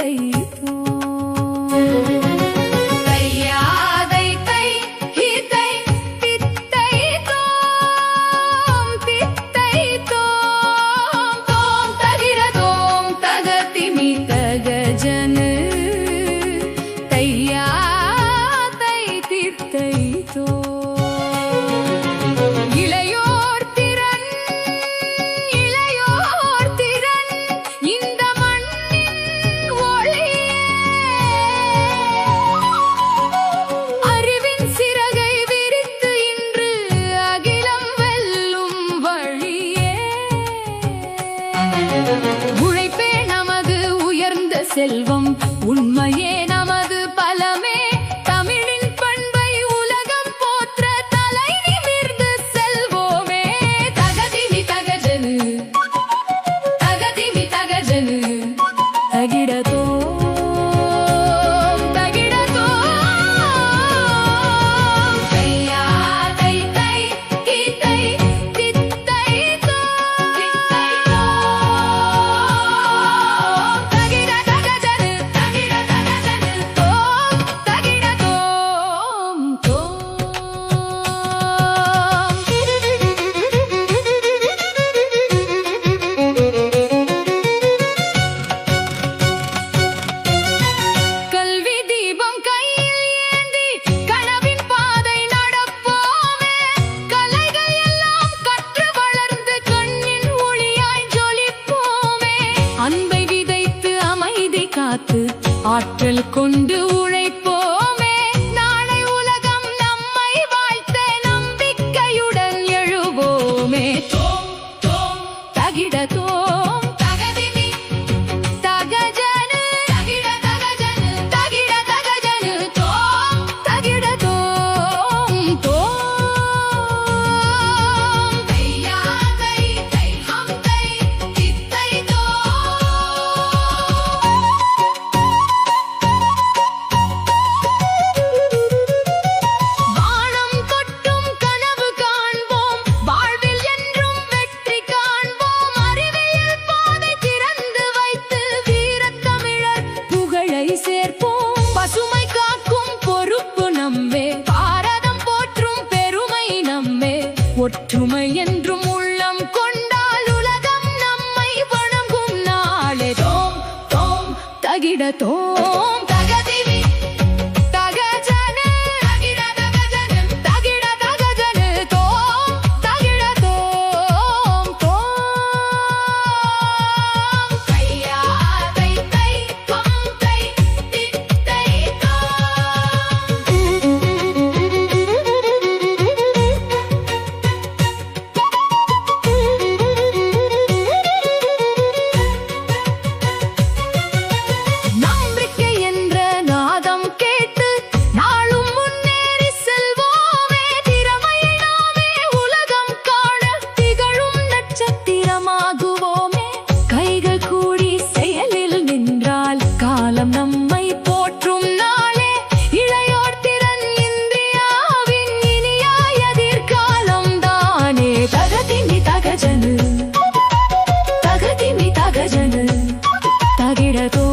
தித்தை உழைப்பே நமது உயர்ந்த செல்வம் உண்மையே நமது பலமே தமிழின் பண்பை உலகம் போற்ற தலை நிமிர்ந்து செல்வோமே தகதிமி தகஜனு தகதிமி தகஜனு தகிடதோ ஆற்றல் கொண்டு உழைப்போமே நாளை உலகம் நம்மை வாழ்த்த நம்பிக்கையுடன் எழுவோமே தோம் தோம் தகிடதோம் தகதிமி தகஜனு தகிட தகஜனு தகிட தகஜனு தோம் தகிடதோம் தோம் தையா தை தை ஹம் தை தித்தை பசுமை காக்கும் பொறுப்பு நம்மே பாரதம் போற்றும் பெருமை நம்மே ஒற்றுமை என்றும் உள்ளம் கொண்டால் உலகம் நம்மை வணங்கும் நாளே தோம் தோம் தகிட தோம் தகதிமி தகஜனு தகிட தகஜனு தகிட தகஜனு தோம் தகிட தோம் தோம் தையா தை தை ஹம் தை தித்தை நம்பிக்கை என்ற நாதம் கேட்டு நாளும் முன்னேறி செல்வோமே திறமையை நாமே உலகம் காண திகழும் நட்சத்திரமாகுவோமே கைகள் கூடி செயலில் நின்றால் காலம் நம்மை போற்றும் நாளே இளையோர் திறன் இந்தியாவின் இனிய எதிர்காலம் தானே தகதிமி தகஜனு தகதிமி தகஜனு தகிடதோ